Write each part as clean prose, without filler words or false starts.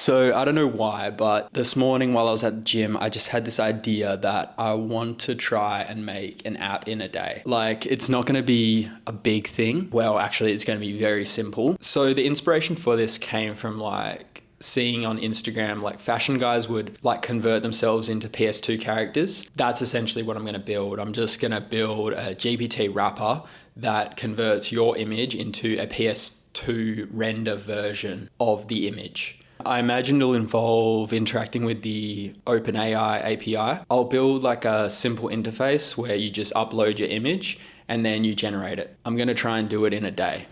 So I don't know why, but this morning while I was at the gym, I just had this idea that I want to try and make an app in a day. Like, it's not going to be a big thing. Well, actually, it's going to be very simple. So the inspiration for this came from seeing on Instagram, fashion guys would convert themselves into PS2 characters. That's essentially what I'm going to build. I'm just going to build a GPT wrapper that converts your image into a PS2 render version of the image. I imagine it'll involve interacting with the OpenAI API. I'll build a simple interface where you just upload your image and then you generate it. I'm going to try and do it in a day.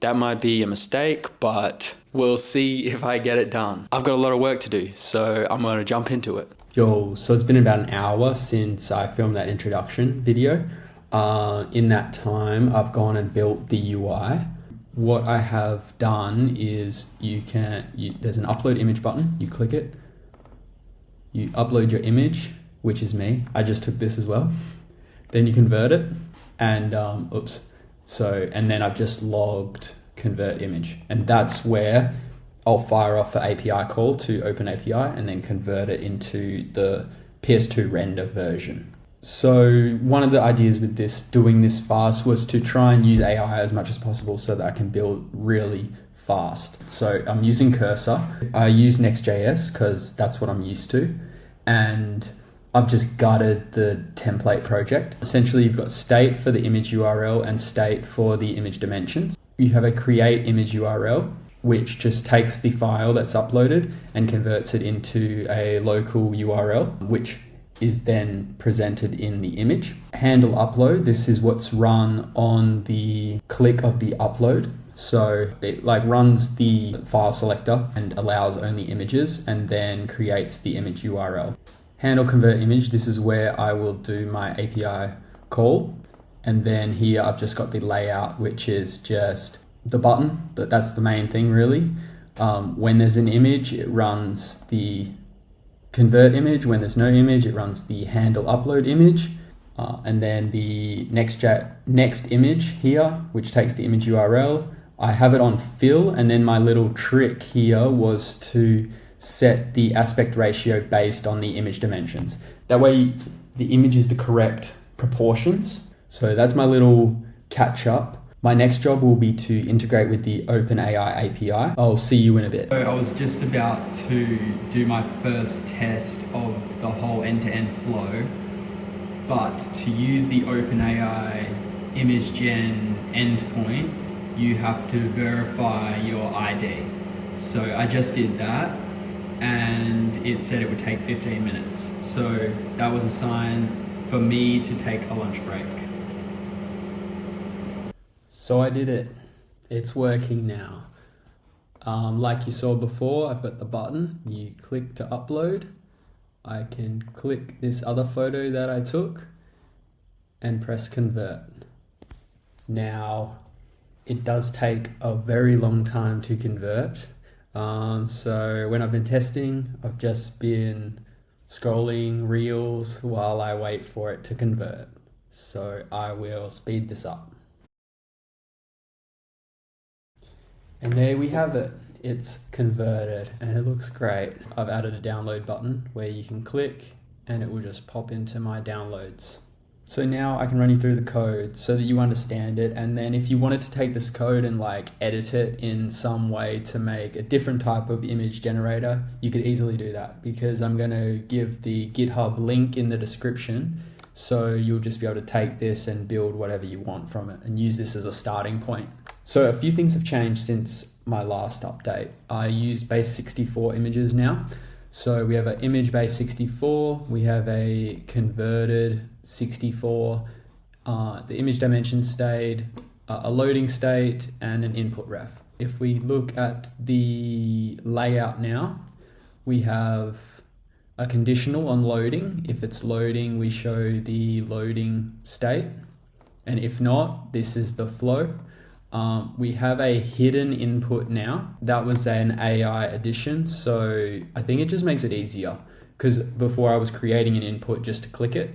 That might be a mistake, but we'll see if I get it done. I've got a lot of work to do, so I'm going to jump into it. Yo, so it's been about an hour since I filmed that introduction video. In that time, I've gone and built the UI. What I have done is there's an upload image button. You click it. You upload your image, which is me. I just took this as well. Then you convert it, and and then I've just logged convert image, and that's where I'll fire off an API call to OpenAPI and then convert it into the PS2 render version. So one of the ideas with doing this fast was to try and use AI as much as possible so that I can build really fast. So I'm using Cursor. I use Next.js because that's what I'm used to. And I've just gutted the template project. Essentially, you've got state for the image URL and state for the image dimensions. You have a create image URL, which just takes the file that's uploaded and converts it into a local URL, which is then presented in the image. Handle upload, this is what's run on the click of the upload. So it runs the file selector and allows only images and then creates the image URL. Handle convert image, this is where I will do my API call. And then here I've just got the layout, which is just the button, that's the main thing really. When there's an image, it runs the convert image. When there's no image, it runs the handle upload image. And then the next image here, which takes the image URL. I have it on fill, and then my little trick here was to set the aspect ratio based on the image dimensions. That way the image is the correct proportions. So that's my little catch up. My next job will be to integrate with the OpenAI API. I'll see you in a bit. So I was just about to do my first test of the whole end-to-end flow, but to use the OpenAI image gen endpoint, you have to verify your ID. So I just did that, and it said it would take 15 minutes. So that was a sign for me to take a lunch break. So I did it. It's working now. Like you saw before, I've got the button. You click to upload. I can click this other photo that I took and press convert. Now, it does take a very long time to convert. So when I've been testing, I've just been scrolling reels while I wait for it to convert. So I will speed this up. And there we have it. It's converted and it looks great. I've added a download button where you can click and it will just pop into my downloads. So now I can run you through the code so that you understand it. And then if you wanted to take this code and edit it in some way to make a different type of image generator, you could easily do that, because I'm going to give the GitHub link in the description. So you'll just be able to take this and build whatever you want from it and use this as a starting point. So a few things have changed since my last update. I use base 64 images now. So we have an image base 64, we have a converted 64, the image dimension stayed, a loading state, and an input ref. If we look at the layout now, we have a conditional on loading. If it's loading, we show the loading state. And if not, this is the flow. We have a hidden input now. That was an AI addition. So I think it just makes it easier, because before I was creating an input just to click it.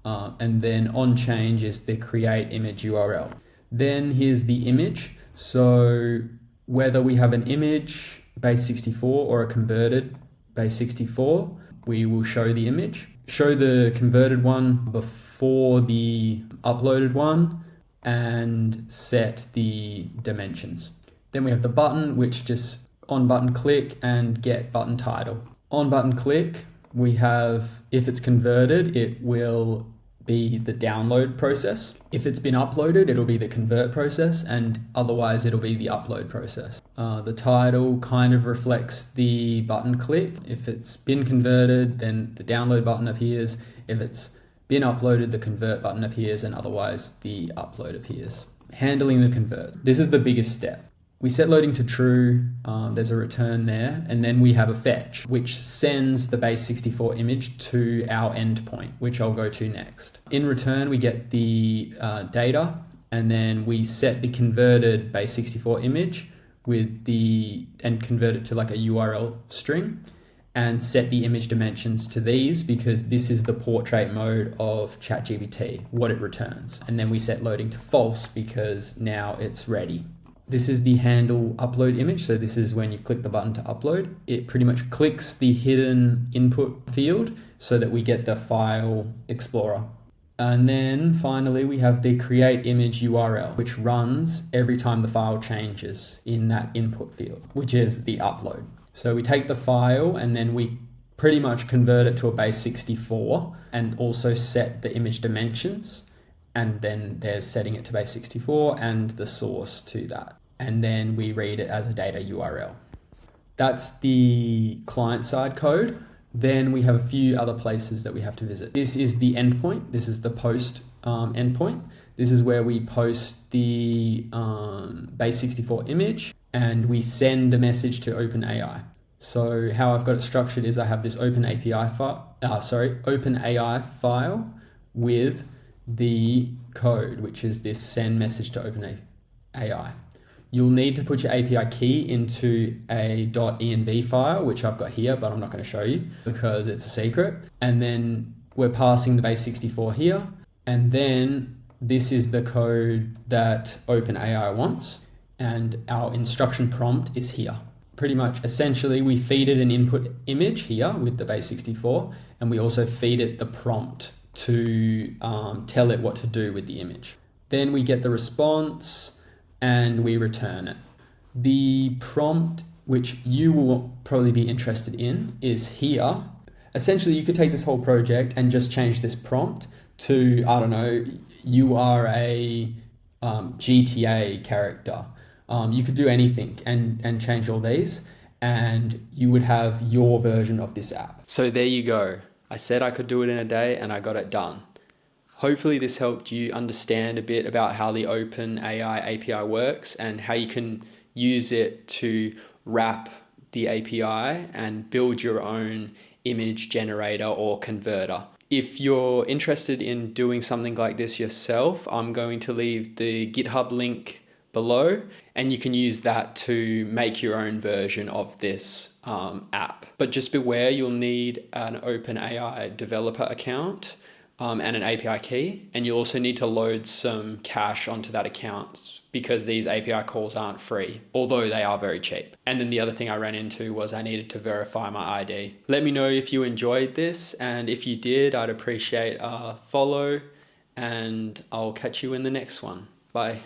And then on change is the create image URL. Then here's the image. So whether we have an image base 64 or a converted base 64, we will show the image. Show the converted one before the uploaded one and set the dimensions. Then we have the button, which just on button click and get button title. On button click, we have, if it's converted, it will be the download process. If it's been uploaded, it'll be the convert process, and otherwise it'll be the upload process. The title kind of reflects the button click. If it's been converted, then the download button appears. If it's been uploaded, the convert button appears, and otherwise the upload appears. Handling the convert. This is the biggest step. We set loading to true, there's a return there, and then we have a fetch, which sends the base 64 image to our endpoint, which I'll go to next. In return, we get the data, and then we set the converted base 64 image and convert it to like a URL string, and set the image dimensions to these, because this is the portrait mode of ChatGPT, what it returns. And then we set loading to false because now it's ready. This is the handle upload image. So this is when you click the button to upload. It pretty much clicks the hidden input field so that we get the file explorer. And then finally, we have the create image URL, which runs every time the file changes in that input field, which is the upload. So we take the file and then we pretty much convert it to a base 64 and also set the image dimensions. And then there's setting it to base 64 and the source to that. And then we read it as a data URL. That's the client-side code. Then we have a few other places that we have to visit. This is the endpoint. This is the post endpoint. This is where we post the base 64 image and we send a message to OpenAI. So how I've got it structured is I have this OpenAI file with the code, which is this send message to OpenAI. You'll need to put your API key into a .env file, which I've got here, but I'm not going to show you because it's a secret. And then we're passing the base 64 here. And then this is the code that OpenAI wants. And our instruction prompt is here. Pretty much, essentially, we feed it an input image here with the base 64, and we also feed it the prompt to tell it what to do with the image. Then we get the response and we return it. The prompt, which you will probably be interested in, is here. Essentially, you could take this whole project and just change this prompt to, I don't know, you are a GTA character. You could do anything and change all these, and you would have your version of this app. So there you go. I said I could do it in a day and I got it done. Hopefully this helped you understand a bit about how the OpenAI API works and how you can use it to wrap the API and build your own image generator or converter. If you're interested in doing something like this yourself, I'm going to leave the GitHub link below, and you can use that to make your own version of this app. But just beware, you'll need an OpenAI developer account and an API key, and you'll also need to load some cash onto that account because these API calls aren't free, although they are very cheap. And then the other thing I ran into was I needed to verify my ID. Let me know if you enjoyed this, and if you did, I'd appreciate a follow, and I'll catch you in the next one. Bye.